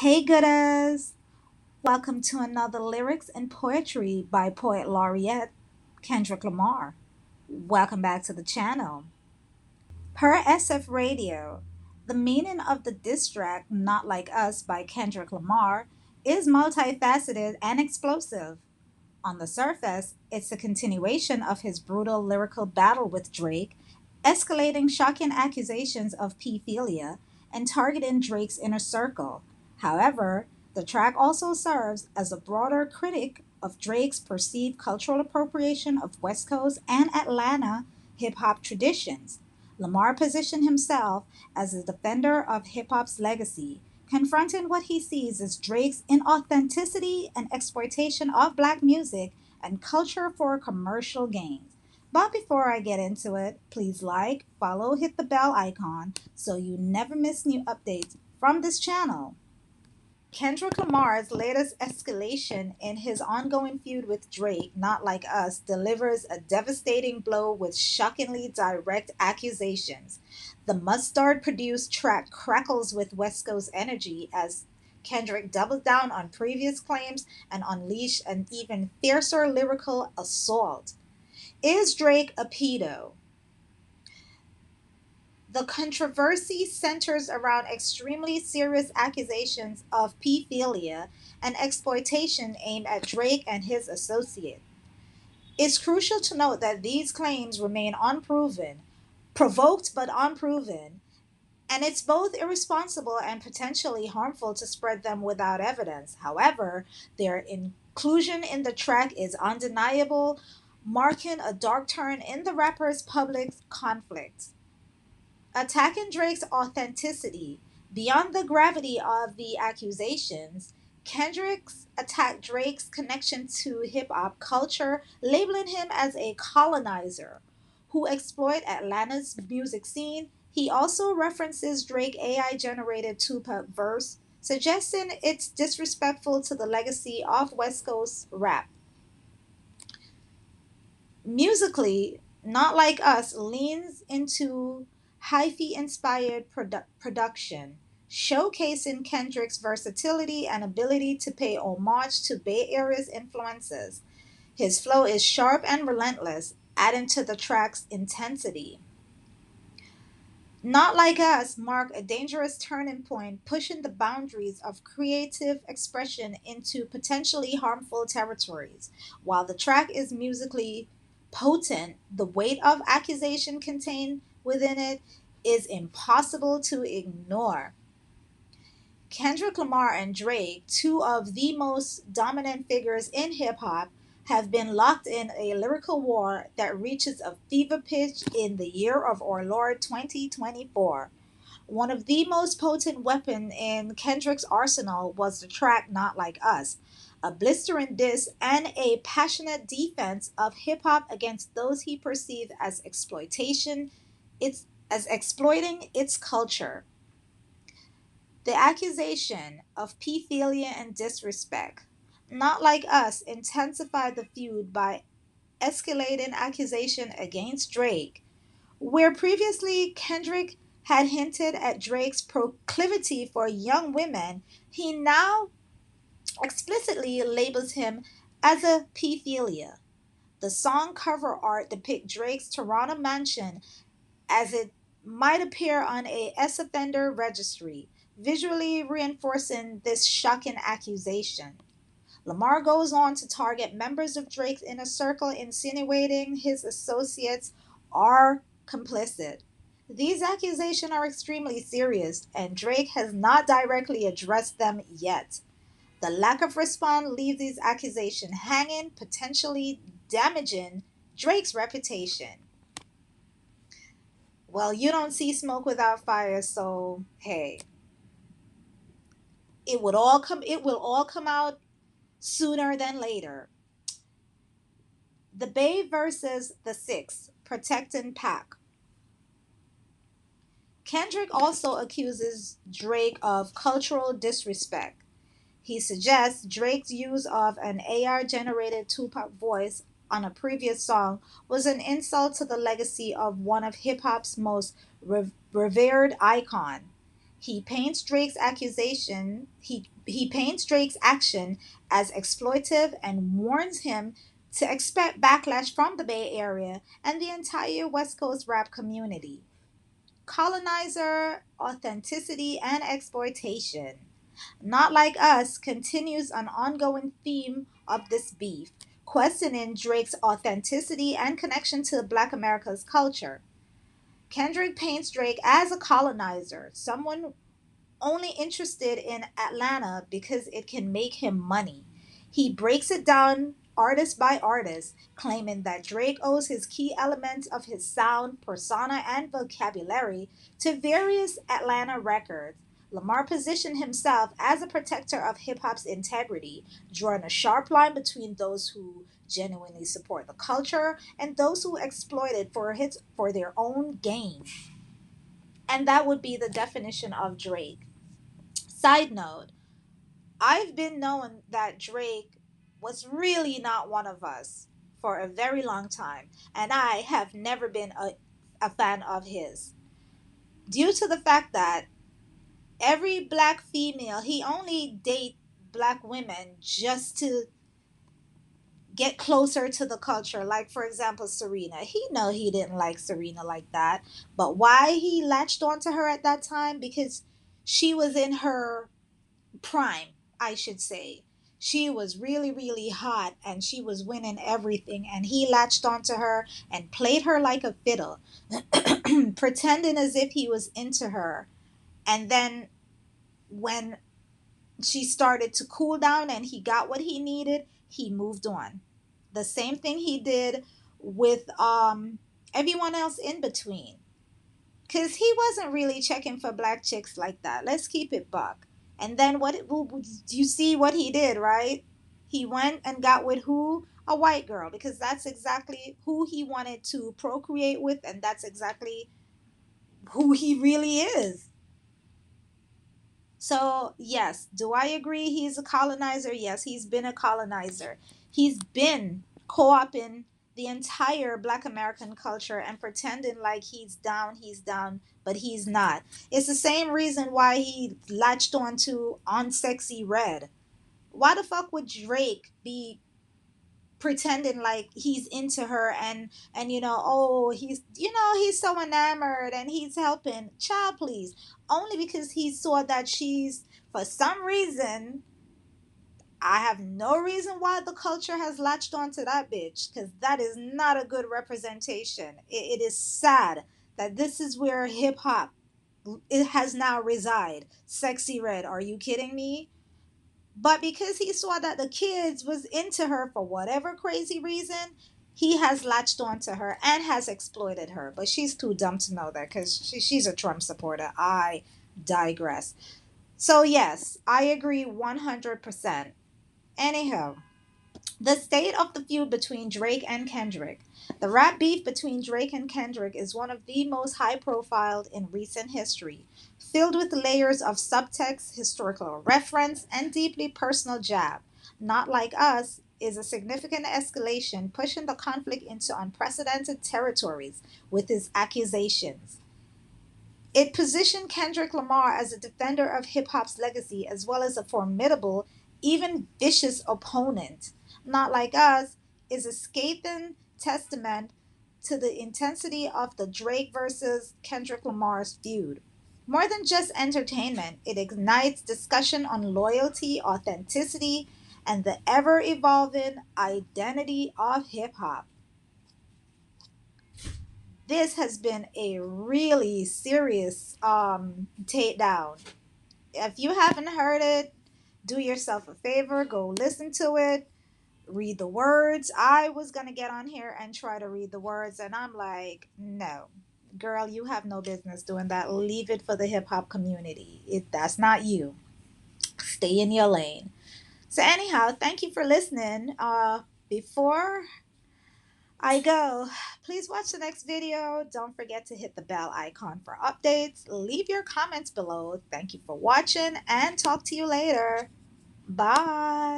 Hey, gooders! Welcome to another Lyrics and Poetry by Poet Laureate Kendrick Lamar. Welcome back to the channel. Per SF Radio, the meaning of the diss track Not Like Us by Kendrick Lamar is multifaceted and explosive. On the surface, it's a continuation of his brutal lyrical battle with Drake, escalating shocking accusations of pedophilia and targeting Drake's inner circle. However, the track also serves as a broader critic of Drake's perceived cultural appropriation of West Coast and Atlanta hip hop traditions. Lamar positioned himself as a defender of hip hop's legacy, confronting what he sees as Drake's inauthenticity and exploitation of black music and culture for commercial gains. But before I get into it, please like, follow, hit the bell icon so you never miss new updates from this channel. Kendrick Lamar's latest escalation in his ongoing feud with Drake, Not Like Us, delivers a devastating blow with shockingly direct accusations. The Mustard produced track crackles with West Coast energy as Kendrick doubles down on previous claims and unleashed an even fiercer lyrical assault. Is Drake a pedo? The controversy centers around extremely serious accusations of pedophilia and exploitation aimed at Drake and his associate. It's crucial to note that these claims remain unproven, provoked but unproven, and it's both irresponsible and potentially harmful to spread them without evidence. However, their inclusion in the track is undeniable, marking a dark turn in the rapper's public conflict. Attacking Drake's authenticity. Beyond the gravity of the accusations, Kendrick's attacked Drake's connection to hip hop culture, labeling him as a colonizer who exploit Atlanta's music scene. He also references Drake AI generated Tupac verse, suggesting it's disrespectful to the legacy of West Coast rap. Musically, Not Like Us leans into hyphy inspired production, showcasing Kendrick's versatility and ability to pay homage to Bay Area's influences. His flow is sharp and relentless, adding to the track's intensity. Not Like Us mark a dangerous turning point, pushing the boundaries of creative expression into potentially harmful territories. While the track is musically potent, the weight of accusation contained within it is impossible to ignore. Kendrick Lamar and Drake, two of the most dominant figures in hip hop, have been locked in a lyrical war that reaches a fever pitch in the year of our Lord 2024. One of the most potent weapons in Kendrick's arsenal was the track Not Like Us, a blistering diss and a passionate defense of hip hop against those he perceived as exploiting its culture. The accusation of pedophilia and disrespect. Not Like Us intensified the feud by escalating accusation against Drake. Where previously Kendrick had hinted at Drake's proclivity for young women, he now explicitly labels him as a pedophilia. The song cover art depicts Drake's Toronto mansion as it might appear on a S offender registry, visually reinforcing this shocking accusation. Lamar goes on to target members of Drake's inner circle, insinuating his associates are complicit. These accusations are extremely serious, and Drake has not directly addressed them yet. The lack of response leaves these accusations hanging, potentially damaging Drake's reputation. Well, you don't see smoke without fire, so hey, it will all come out sooner than later. The Bay versus the Six, protecting Pac. Kendrick also accuses Drake of cultural disrespect. He suggests Drake's use of an AI generated Tupac voice on a previous song was an insult to the legacy of one of hip hop's most revered icon. He paints Drake's action as exploitive and warns him to expect backlash from the Bay Area and the entire West Coast rap community. Colonizer, authenticity, and exploitation. Not Like Us continues an ongoing theme of this beef, questioning Drake's authenticity and connection to Black America's culture. Kendrick paints Drake as a colonizer, someone only interested in Atlanta because it can make him money. He breaks it down artist by artist, claiming that Drake owes his key elements of his sound, persona, and vocabulary to various Atlanta records. Lamar positioned himself as a protector of hip hop's integrity, drawing a sharp line between those who genuinely support the culture and those who exploit it for their own gain. And that would be the definition of Drake. Side note, I've been knowing that Drake was really not one of us for a very long time, and I have never been a fan of his. Due to the fact that every black female, he only date black women just to get closer to the culture. Like for example, Serena. He know he didn't like Serena like that, but why he latched onto her at that time? Because she was in her prime, I should say. She was really, really hot and she was winning everything. And he latched onto her and played her like a fiddle, pretending as if he was into her. And then when she started to cool down and he got what he needed, he moved on. The same thing he did with everyone else in between. Because he wasn't really checking for black chicks like that. Let's keep it buck. And then you see what he did, right? He went and got with who? A white girl, because that's exactly who he wanted to procreate with, and that's exactly who he really is. So, yes, do I agree he's a colonizer? Yes, he's been a colonizer. He's been co opting the entire Black American culture and pretending like he's down, but he's not. It's the same reason why he latched onto Unsexy Red. Why the fuck would Drake be pretending like he's into her and oh he's so enamored and he's helping? Child, please. Only because he saw that she's, for some reason, I have no reason why the culture has latched onto that bitch, because that is not a good representation. It is sad that this is where hip hop it has now reside. Sexy Red, are you kidding me? But because he saw that the kids was into her for whatever crazy reason, he has latched onto her and has exploited her. But she's too dumb to know that because she's a Trump supporter. I digress. So, yes, I agree 100%. Anyhow, the state of the feud between Drake and Kendrick. The rap beef between Drake and Kendrick is one of the most high profiled in recent history, filled with layers of subtext, historical reference, and deeply personal jab. Not Like Us is a significant escalation, pushing the conflict into unprecedented territories with his accusations. It positioned Kendrick Lamar as a defender of hip hop's legacy as well as a formidable, even vicious opponent. Not Like Us is a scathing testament to the intensity of the Drake versus Kendrick Lamar's feud. More than just entertainment, it ignites discussion on loyalty, authenticity, and the ever evolving identity of hip hop. This has been a really serious takedown. If you haven't heard it, do yourself a favor, go listen to it, read the words. I was gonna get on here and try to read the words, and I'm like, no, girl, you have no business doing that. Leave it for the hip hop community. That's not you. Stay in your lane. So anyhow, thank you for listening. Before I go, please watch the next video. Don't forget to hit the bell icon for updates. Leave your comments below. Thank you for watching and talk to you later. Bye.